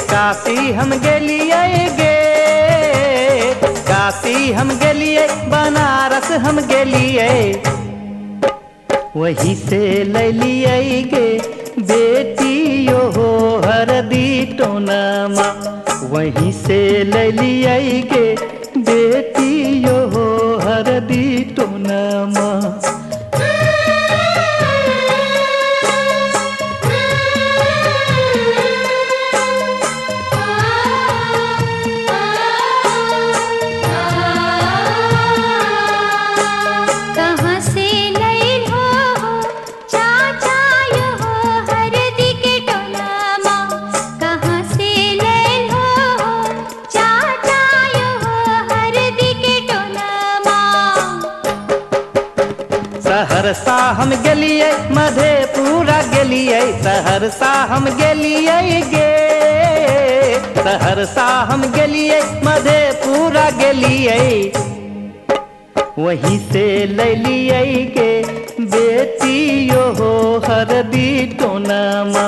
काशी हम गेलिए गे, काशी हम गेलिए, बनारस हम गेलिए, वहीं से ले लिए गे बेटियो हो हरदी टोनमा, वहीं से ले लिए गे बेटियो हो हरदी टोनमा। सहरसा हम गेलिए, मधेपुरा गेलिए, सहरसा हम गेलिए गे, सहरसा हम गेलिए, मधेपुरा गेलिए, वहीं से ले लिए गे बेटियो हो हरदी टोनमा,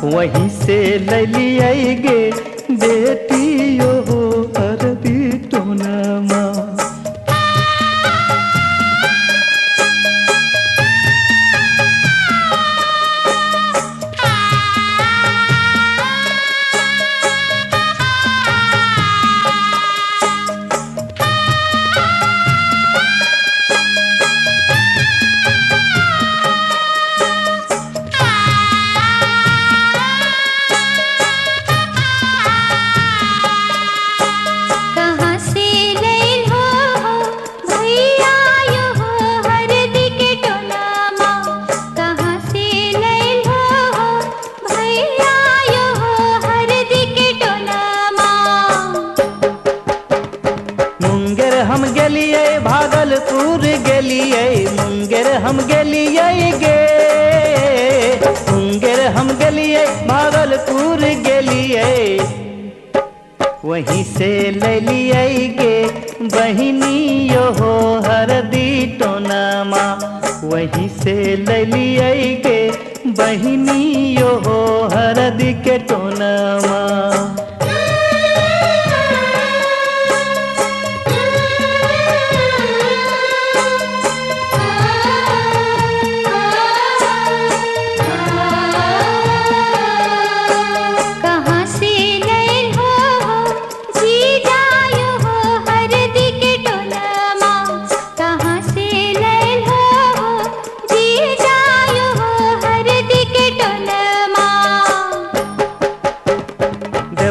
वहीं से ले लिए गे बेटियो हो हरदी टोनमा। भागलपुर गेलिए, मुंगेर हम गेलिए गे, मुंगेर हम गेलिए, भागलपुर गेलिए, वहीं से ले लिए गे बहिनियो हो हरदी टोनमा, वहीं से ले लिए गे बहिनियो हो हरदी के टोनमा।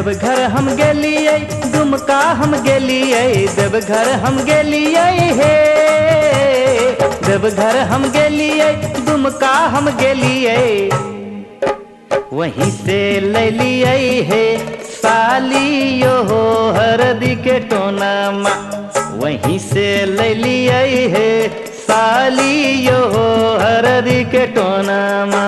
देवघर हम गेलिए, दुमका हम गेलिए, देवघर हम गेलिए हे, देवघर हम गेलिए, दुमका हम गेलिए, वहीं से ले लिए हे सालियो हो हरदी के टोनमा, वहीं से ले लिए हे सालियो हो हरदी के टोनमा।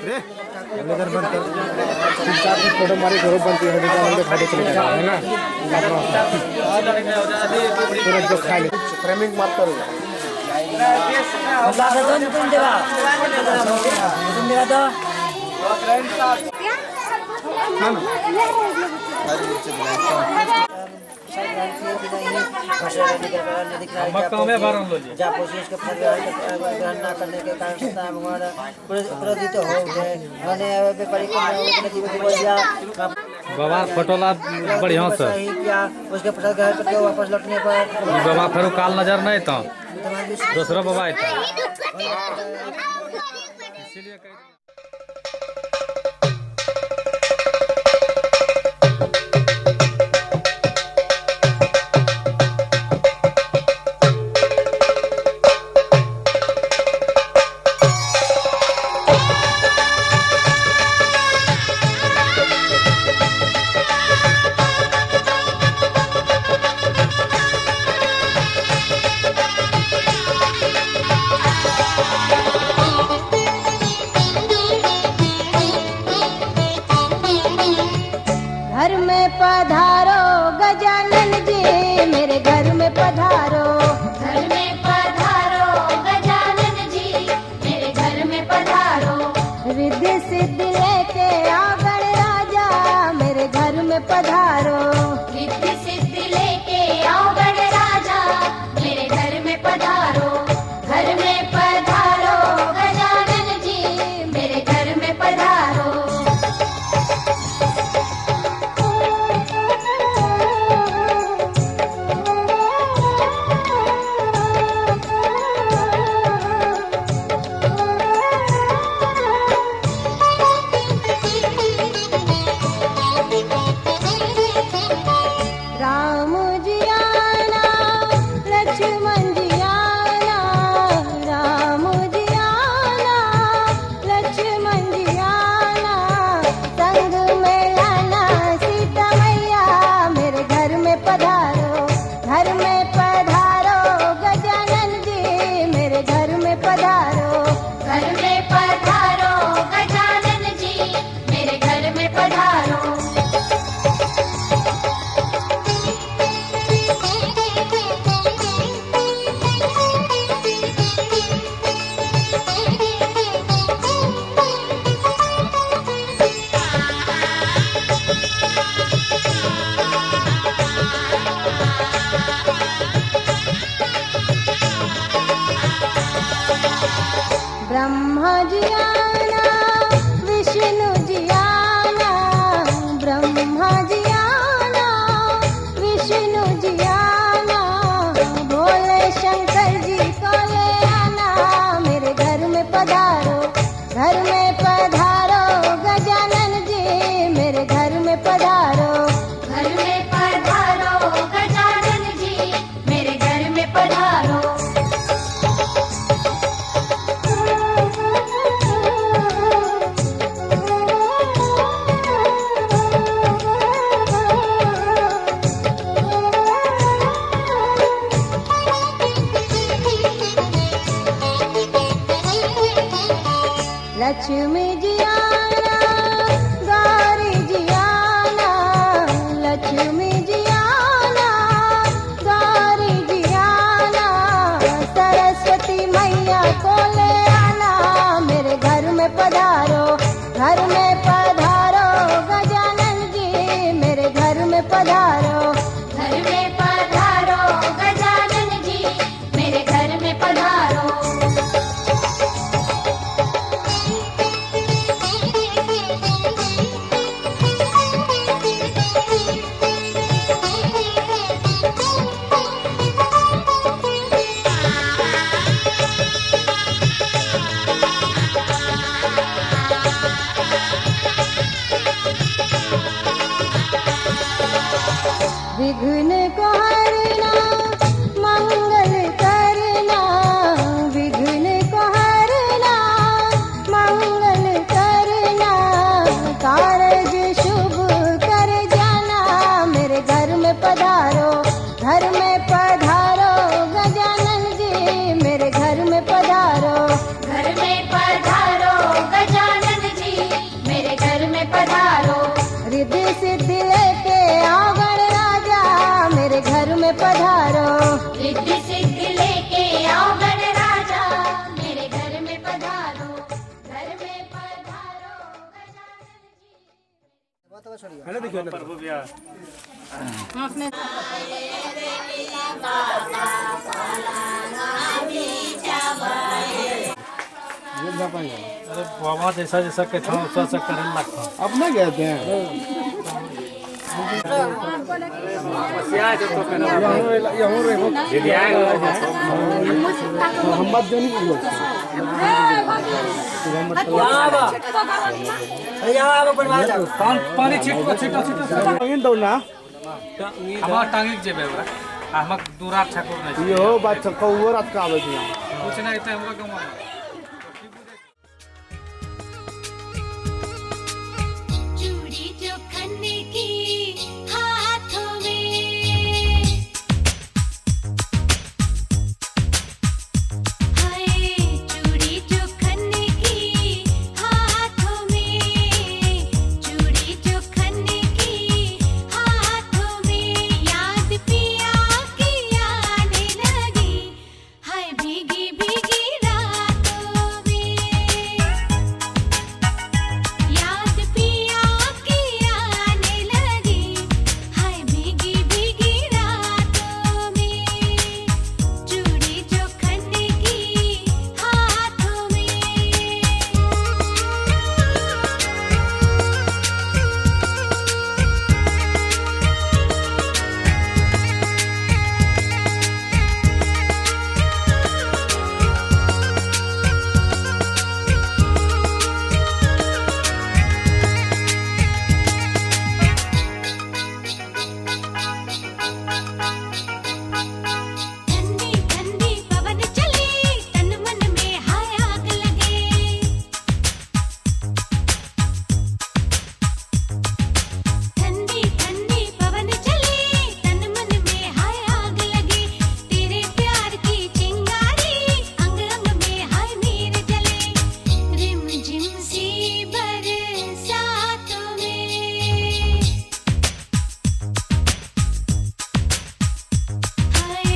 रे, बंद कर। चार की फोटो मारी घरों बनती है खाते चले जाएगा है ना पूरा जो खा ले फ्रेमिंग मत करो ग्रहण न करने के कारण सत्ता भगवान क्रोधित हो गए बाबा फोटो ला बढ़िया से किया उसके प्रसाद ग्रहण करके वापस लौटने पर बाबा फिर काल नजर नहीं था दूसरा बाबा था इसीलिए घर में पधारो गजानन जी मेरे घर में पधारो घर में पधारो गजानन जी मेरे घर में पधारो रिद्धि सिद्धि लेके आओ गणराजा मेरे घर में पधारो रिद्धि सिद्धि लेके आओ गणराजा मेरे घर में पधारो घर में पधारो गजानन जी मेरे घर में पधारो राम जी आना लक्ष्मण जी आना राम जी आना लक्ष्मण जी आना संग में लाना सीता मैया मेरे घर में पधारो घर में पधारो गजानन जी मेरे घर में पधारो घर में पधारो गजानन जी मेरे घर में पधारो ब्रह्मा जी आना विष्णु जी आना ब्रह्मा जी आना विष्णु जी आना भोले शंकर जी को ले आना मेरे घर में पधारो घर में पधारो गजानन जी मेरे घर में पधारो घर में पधारो गजानन जी मेरे घर में पधारो लक्ष्मी जी आना गौरी जी आना लक्ष्मी जी आना गौरी जी आना सरस्वती मैया को ले आना मेरे घर में पधारो घर में पधारो गजानन जी मेरे घर में पधारो घर में पधारो गजानन जी मेरे घर में पधारो विघ्न को हरना मंगल करना विघ्न को हरना मंगल करना कारज शुभ कर जाना मेरे घर में पधारो घर में पधारो गजानन जी मेरे घर में पधारो घर में पधारो गजानन जी मेरे घर में पधारो रिद्धि सिद्धि लेके आओ गणराजा मेरे घर में पधारो। रिद्धि सिद्धि लेके आओ गणराजा मेरे घर में पधारो, घर में पधारो गजानन जी। है ना, देखिए प्रभु भैया अरे बाबा जैसा जैसा कहता हूँ वैसा वैसा करने लगता हूँ। अब ना कहते हैं हम बात जो नहीं बोलते पानी छिटको छिटो छिटो दौड़ना हमार टांगी जेबे हमरा हमक दूरा ठाकुर नहीं यो बात कौवर रात का आवे छै कुछ नहीं तो हमरा गाँव में चूड़ी जो खन्ने की हाथों में, हाय चूड़ी जो खन्ने की हाथों में, चूड़ी जो खन्ने की हाथों में, याद पिया की आने लगी, हाय भीगी भीगी रातों में, याद पिया की आने लगी, हाय भीगी भीगी रातों में, चूड़ी जो खन्ने की हाथों में। ठंडी ठंडी पवन चली तन मन में हाय आग लगे, ठंडी ठंडी पवन चली तन मन में हाय आग लगे, तेरे प्यार की चिंगारी अंग अंग में हाय मीर जले, रिम झिम सी बरसातों में, हाय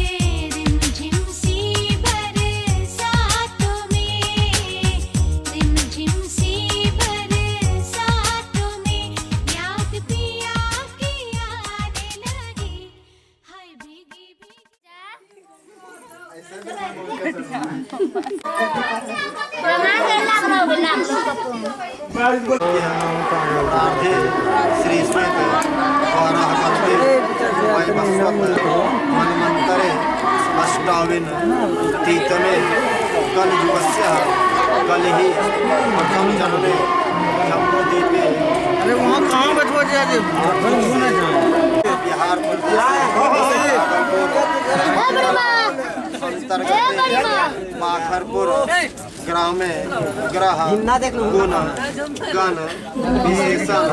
रिम झिम सी बरसातों में, रिम झिम सी बरसातों में, याद पिया की आने लगी, हाय भीगी प्रार्थे श्री स्वेत वाराहपते वैवस्वत मन्वन्तरे अष्टाविन तीतमे कलियुगस्य कलिः प्रथम जन्मे जम्बूद्वीपे। अरे वहाँ कहाँ बैठो जाते बिहार अंतर्गत माखरपुर ग्राम ग्रह गुण गण विशेषण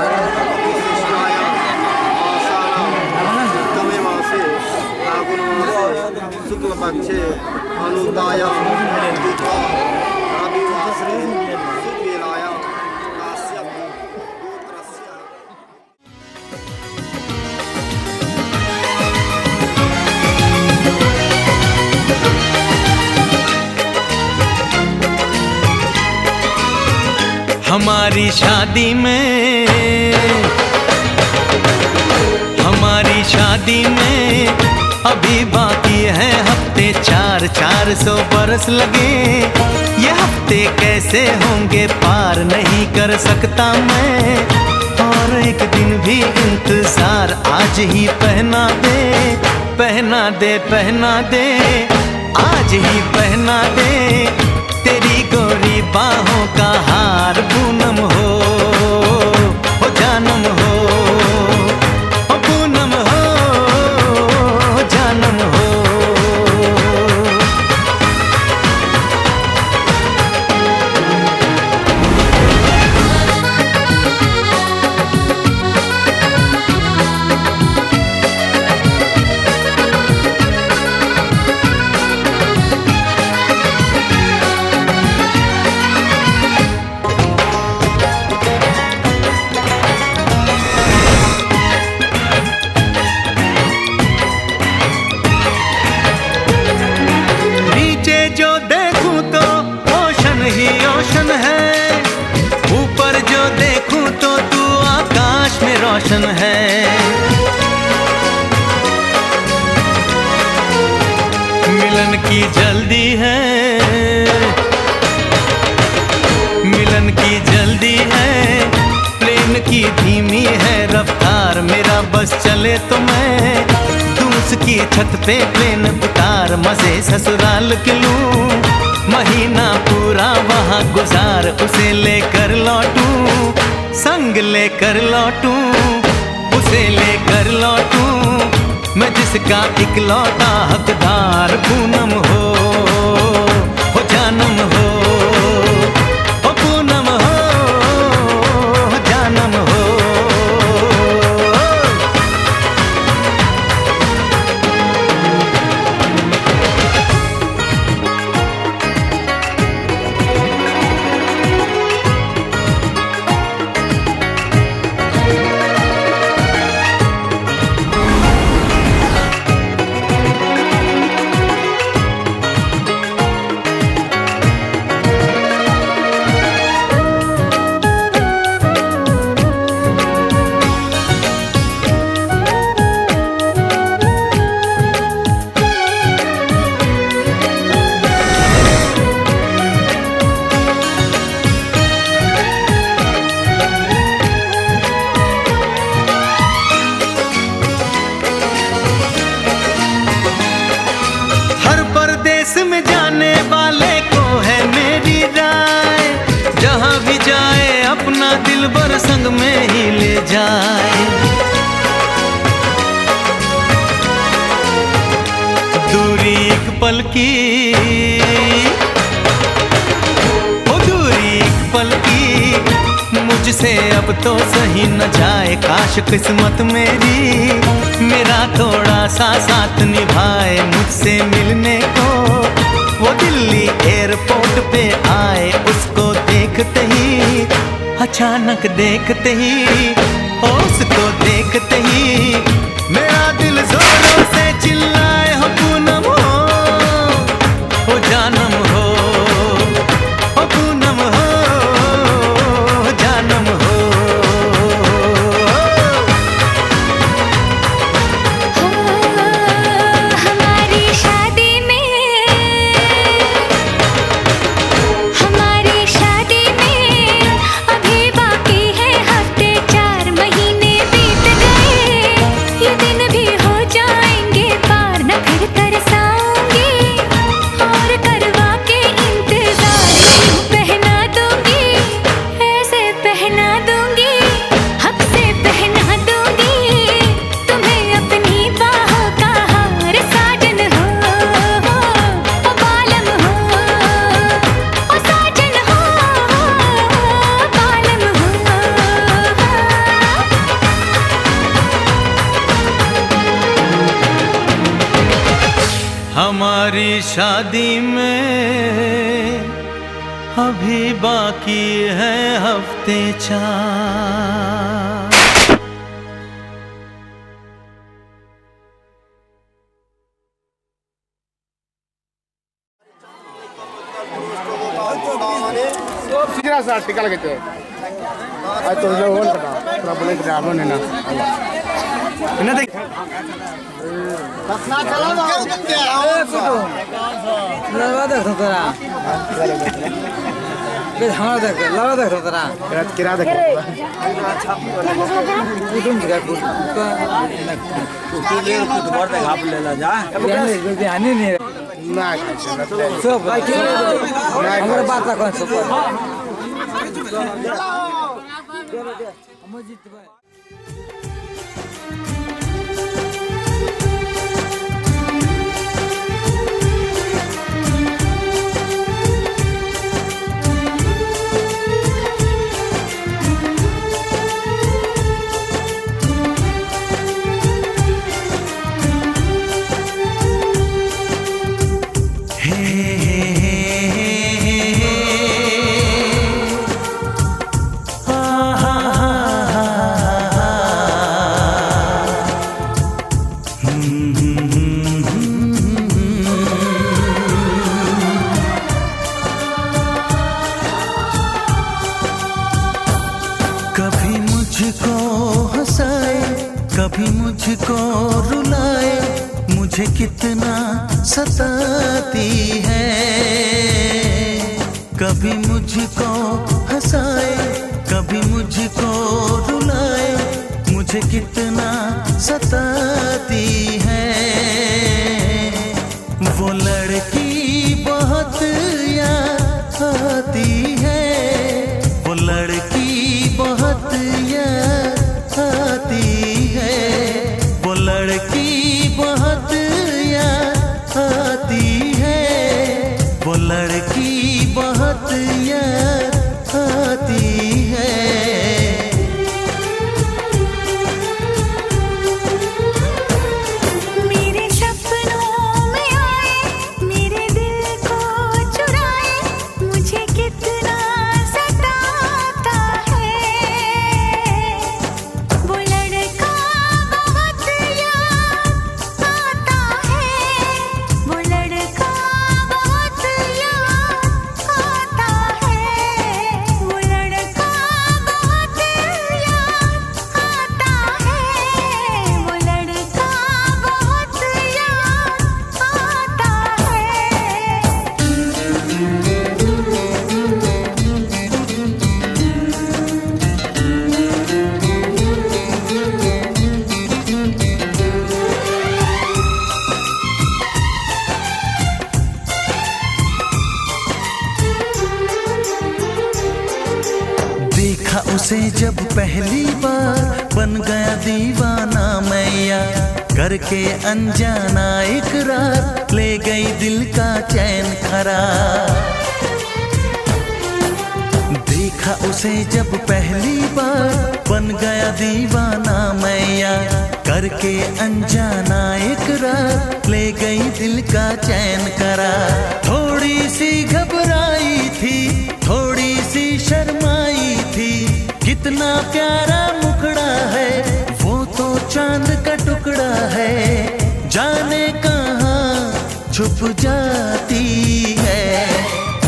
विशिष्टाय तमे मासे फागुन मासे शुक्ल पक्षे अनुदायां रविवासरे सुवेलायां काश्यप गोत्रस्य। हमारी शादी में, हमारी शादी में अभी बाकी है हफ्ते 400 बरस लगे, ये हफ्ते कैसे होंगे पार नहीं कर सकता मैं, और एक दिन भी इंतजार आज ही पहना दे, पहना दे पहना दे, आज ही पहना दे, तेरी गोरी बाहों का हार पूनम हो जानम हो, पूनम हो जानम हो। रोशन है। मिलन की जल्दी है, मिलन की जल्दी है, प्रेम की धीमी है रफ्तार। मेरा बस चले तो मैं तू उसकी छत पे प्लेन उतार। मजे ससुराल के लूं, महीना पूरा वहाँ गुजार। उसे लेकर लौटूं, संग लेकर लौटूं, उसे लेकर लौटूं, मैं जिसका इकलौता हकदार। पूनम हो जानम हो, ओ पूनम हो जानम हो। में जाने वाले को है मेरी राय, जहां भी जाए अपना दिलबर संग में ही ले जाए। दूरी एक पल की, ओ दूरी एक पल की, मुझसे अब तो सही न जाए। काश किस्मत मेरी मेरा थोड़ा सा साथ निभाए। मुझसे मिलने को वो दिल्ली एयरपोर्ट पे आए। उसको देखते ही, अचानक देखते ही, उसको देखते ही मेरा दिल जोरों से चिल्लाए। हो पूनम हो, ओ जानम हो, ओ पूनम हो जानम हो। हमारी शादी में अभी बाकी है हफ्ते 4। सीधा सा टिका लगे थे आज तो जो होल कटा पूरा बुलेट ड्रामा ने ना ना देख रखना चला ना लगा दे तोरा बे हमारा देख लगा दे तोरा किरा देख कुटुम जगह कुटुम ले कुछ बार देख आप ले ला जा ये आने नहीं ना सब हमारा बात कौन सब अमरजीत भाई हंसाए, कभी मुझको रुलाए, मुझे कितना सताती है। कभी मुझको हंसाए, कभी मुझको रुलाए, मुझे कितना सताती है। वो लड़की बहुत याद आती है, वो लड़की बहुत याद आती है, वो लड़की बहुत याद आती है, वो लड़की बहुत याद आती है। मेरे सपनों में आए, मेरे दिल को चुराए, मुझे कितना सताता है। वो लड़का बहुत याद आता है, वो लड़का बहुत याद आता है, वो लड़का बहुत याद आता है, वो लड़का बहुत याद आता देखा उसे जब पहली बार, बन गया दीवाना मैया, करके अनजाना इकरार, ले गई दिल का चैन करार। देखा उसे जब पहली बार, बन गया दीवाना मैया, करके अनजाना इकरार, ले गई दिल का चैन करार। थोड़ी सी घबराई थी, थोड़ी सी शर्माई थी, कितना प्यारा मुखड़ा है, वो तो चांद का टुकड़ा है, जाने कहाँ छुप जाती है।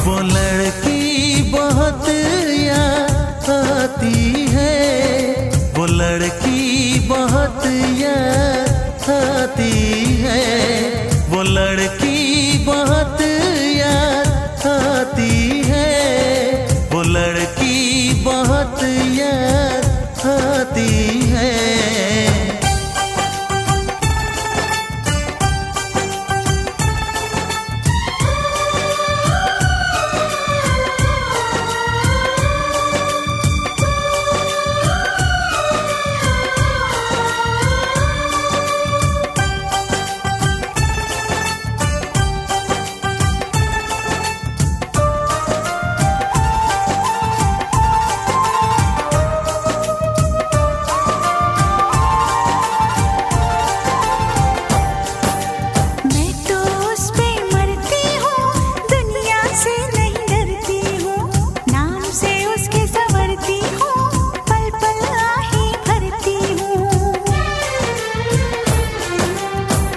वो लड़की बहुत याद आती है, वो लड़की बहुत याद आती है, वो लड़की बहुत याद आती है, वो लड़की बहुत याद आती है। मैं तो उस पे मरती हूँ, दुनिया से नहीं डरती हूँ, नाम से उसके संवरती हूँ, पल पल आहे भरती हूँ।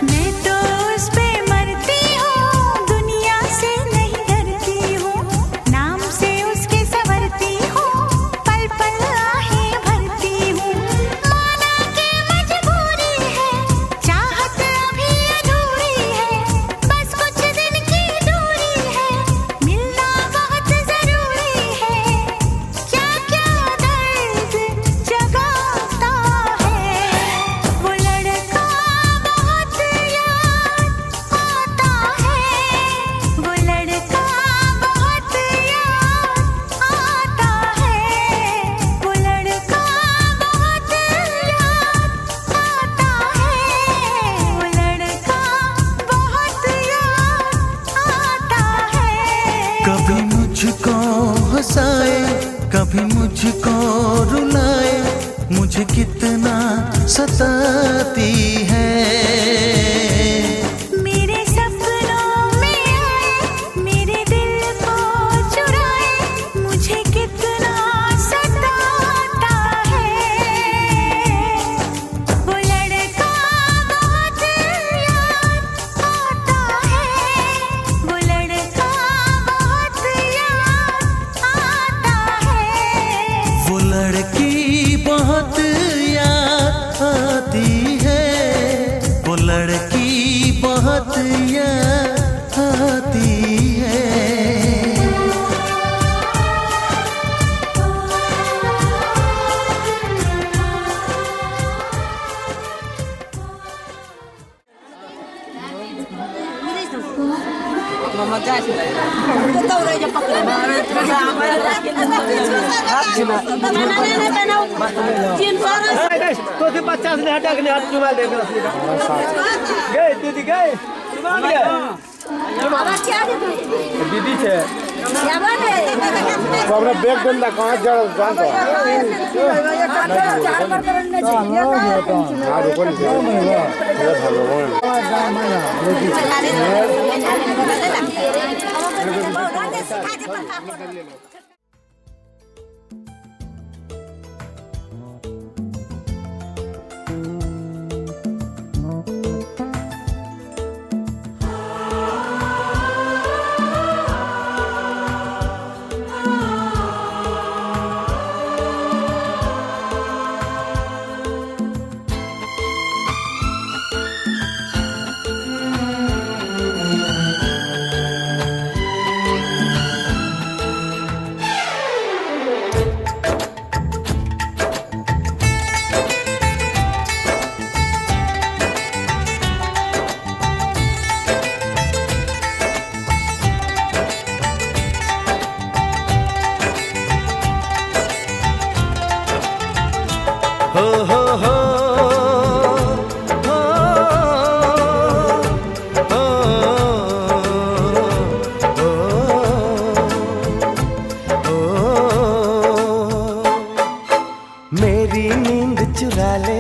मैं तो उस पे मरती हूँ, दुनिया से नहीं डरती हूँ, नाम से उसके संवरती हूँ, पल पल आहे भरती हूँ। माना के मजबूरी है, चाहत अभी अधूरी है, बस कुछ दिन की दूरी है, मिलना बहुत जरूरी है, क्या क्या दर्द जगाता है। वो लड़का बहुत याद आता है, वो लड़का बहुत याद आता है, वो लड़का बहुत याद आता है, वो लड़का बहुत याद आता है। कभी मुझको हंसाए, कभी मुझको रुलाए, मुझे कितना सताती है। मेरे सपनों में आए, मेरे दिल को चुराए, मुझे कितना सताता है। वो लड़का बहुत याद आता है, वो लड़का बहुत याद आता है, वो लड़की बहुत याद तो 50 ने हटा के हाथ मोबाइल देख गए दीदी गए दीदी छे हमरा बैग डंडा कहां जा जान तो हां रुको नहीं ये भगवान मेरी नींद चुरा ले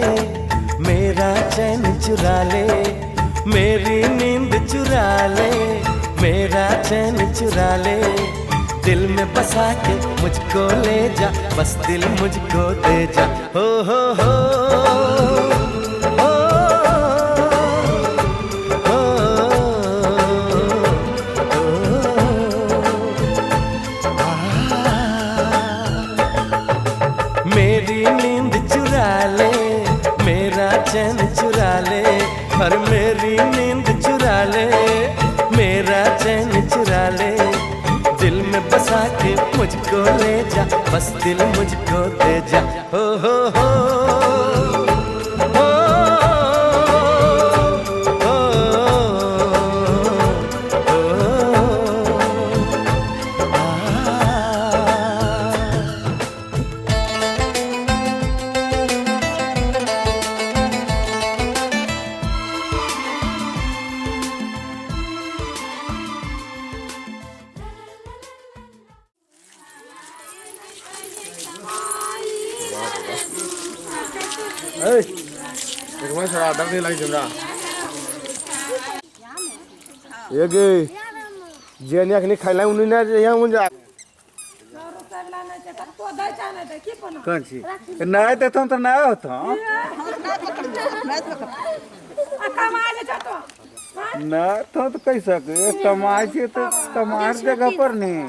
मेरा चैन चुरा ले मेरी नींद चुरा ले मेरा चैन चुरा ले दिल में बसा के मुझको ले जा बस दिल मुझको दे जा हो मेरी नींद चुरा ले मेरा चैन चुरा ले और मेरी नींद चुरा ले मेरा चैन चुरा ले दिल में बसा के मुझको ले जा बस दिल मुझको दे जा हो एक बार सरा डर नहीं लग जमरा ये गे जेनिया खनी खाइला उनी ना यहां मुन जा कौन सी नहीं देता तो ना होता ना तो कैसा कमाए से तो कमार जगह पर नहीं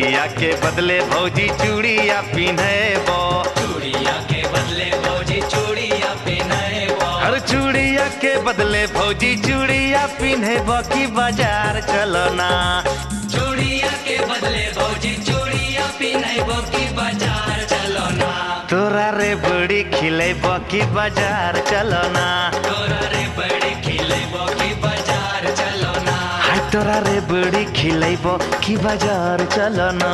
भैया के बदले भौजी चूड़िया पिन्हबो, चूड़िया के बदले भौजी चूड़िया पिन्हबो, अरे चूड़िया के बदले भौजी चूड़िया पिन्हबो की बाजार चलो ना, चूड़िया के बदले भौजी चूड़िया पिन्हबो की बाजार चलो ना, तोरा रे बड़ी खिलेबो की बाजार चलो ना, तोरा रे बड़ी खिलेबो की बाजार चलो ना, हाय तोरा रे बड़ी खिलेबो की बाजार चलो ना।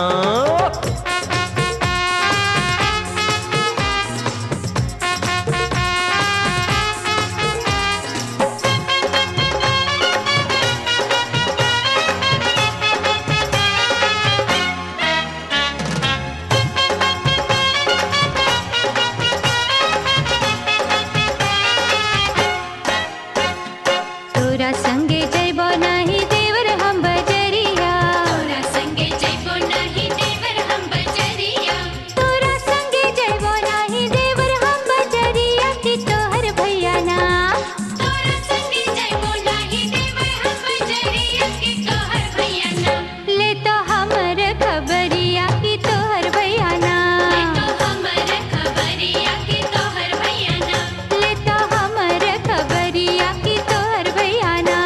तोरा संगे जइबो नाही देवर हम बजरिया, तोरा संगे जइबो नाही देवर हम बजरिया, तोरा संगे जइबो नाही देवर हम बजरिया की तोहर भैया ना, तोरा संगे जइबो नाही देवर हम बजरिया की तोहर भैया ना, ले तो हमर खबरिया की तोहर भैया ना, तो हमर खबरिया की तोहर भैया ना, ले तो हमर खबरिया की तोहर भैया ना।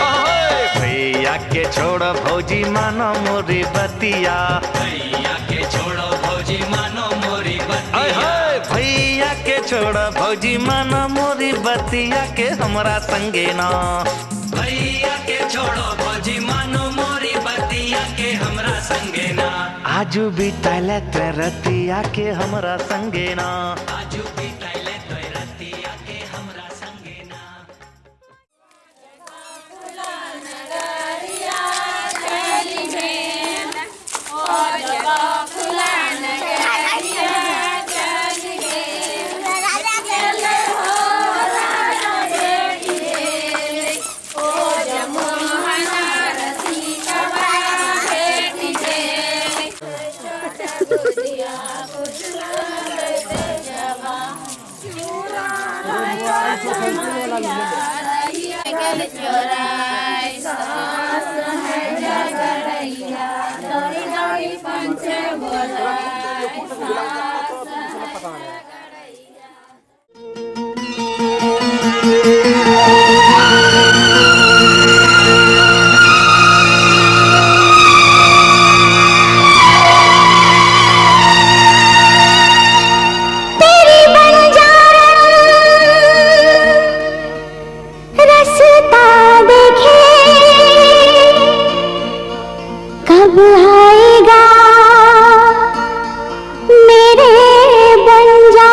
ओए भैया के छोड़ भौजी मानो मोरी बतिया, भैया के छोड़ो भौजी मानो मोरी ओए बतिया, होए भैया के छोड़ भौजी मानो मोरी बतिया के हमरा संगे ना, भैया के छोड़ो भौजी मानो मोरी बतिया के हमरा संगे ना, आजू बिताले ते रतिया के हमरा संगे ना, आजू बिताइले तोय रतिया के हमरा संगे ना। तेरी बंजारा रास्ता देखे कब आएगा मेरे बंजारा।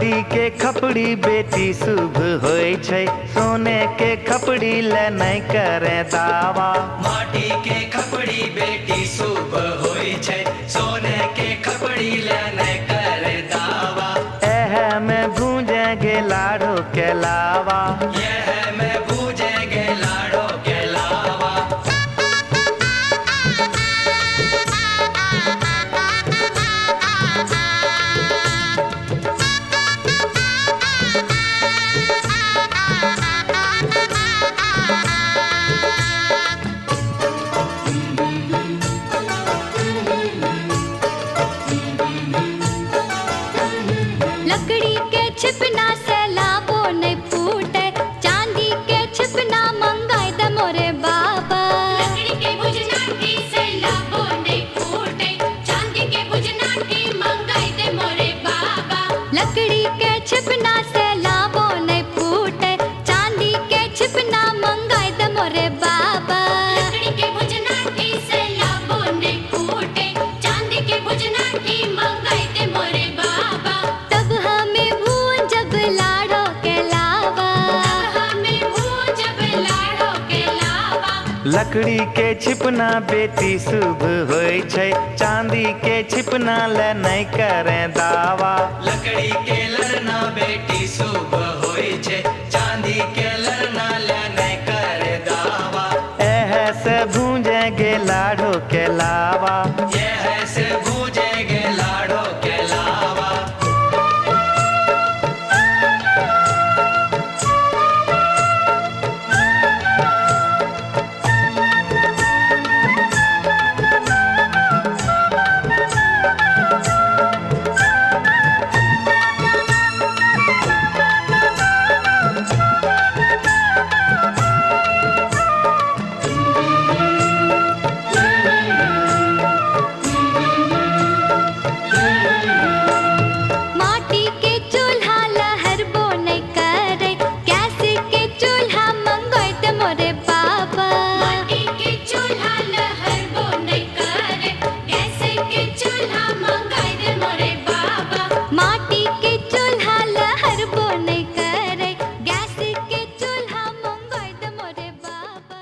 माटी के खपड़ी बेटी शुभ होय छै, सोने के खपड़ी ले नहीं करे दावा। माटी के खपड़ी बेटी शुभ होय छै, सोने के खपड़ी ले नहीं करे दावा। एह में भूजेंगे लाड़ो के लावा, यह में भूजेंगे लाड़ो के लावा। लकड़ी के छिपना से लाबो नहीं फूटे, चांदी के छिपना मंगाए दे मोरे बाबा। लकड़ी के बुझनाठी से लाबो नहीं फूटे, चांदी के बुझनाठी मंगाए दे मोरे बाबा। लकड़ी के छिपना से लाबो नहीं फूटे, चांदी के छिपना मंगाए दे मोरे बाबा। लकड़ी के बुझनाठी से लाबो नहीं फूटे, चांदी के बुझनाठी मंगाए दे मोरे बाबा। तब हमें भूंजब लाड़ो के लावा, तब हमें भूंजब लाड़ो के लावा। लकड़ी के छिपना बेटी शुभ होय छै, चांदी के छिपना ले नहीं करे दावा। लकड़ी के लड़ना बेटी शुभ होय छै, चांदी के लड़ना ले नहीं करे दावा। एह से भूजेंगे लाड़ो के लावा, यह से भूजेंगे लाड़ो के लावा। माटी के चूल्हा लहर बो नहीं करे, गैस के चूल्हा मंगाए दे मोरे बाबा। माटी के चूल्हा लहर बो नहीं करे, गैस के चूल्हा मंगाए दे मोरे बाबा। माटी के चूल्हा लहर बो नहीं करे, गैस के चूल्हा मंगाए दे मोरे बाबा।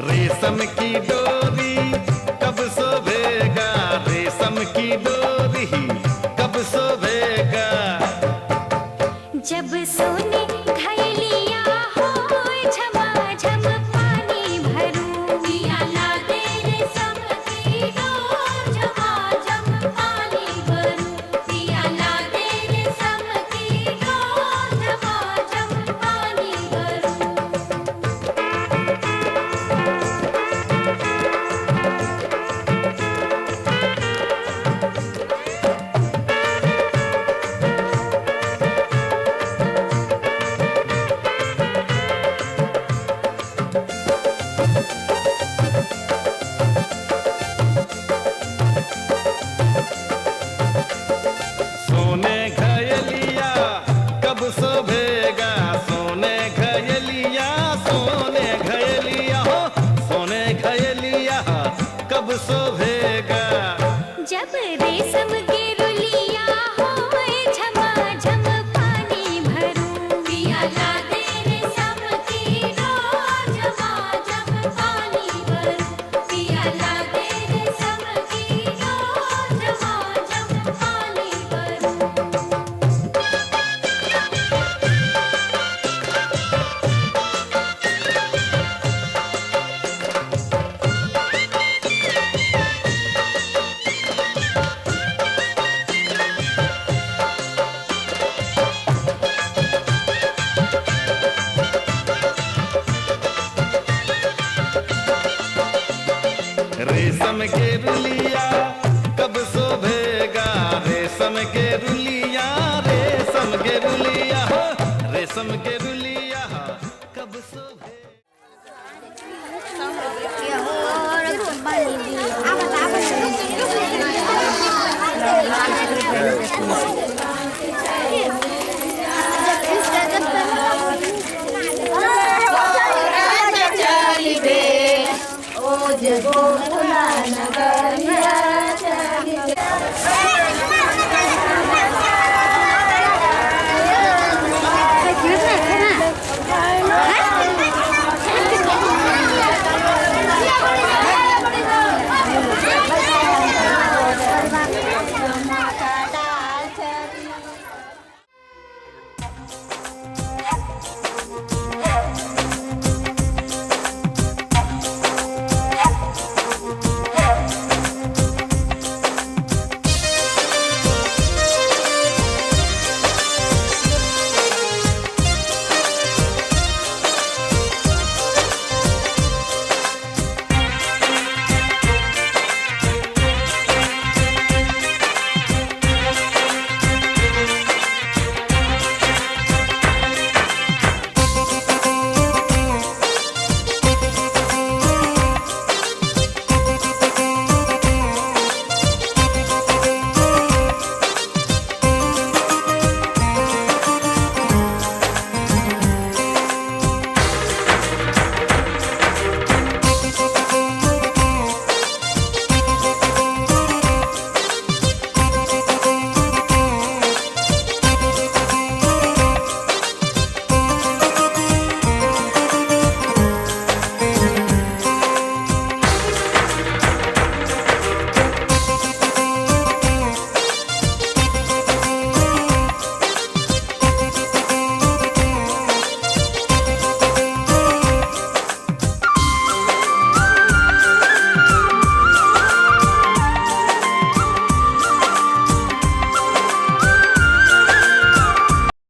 रेशम की डोरी कब सोवेगा, रेशम की डोरी कब सोवेगा। जब सोने घैलिया हो झमाझम पानी भरूं, पिया ला दे रेशम की डोर झमाझम पानी भरूं, पिया ला रेशम के रुलिया कब शोभेगा रेशम के रुलिया रेशम के रुलिया रेशम के रुलिया कब शोभे ओ जगो नगर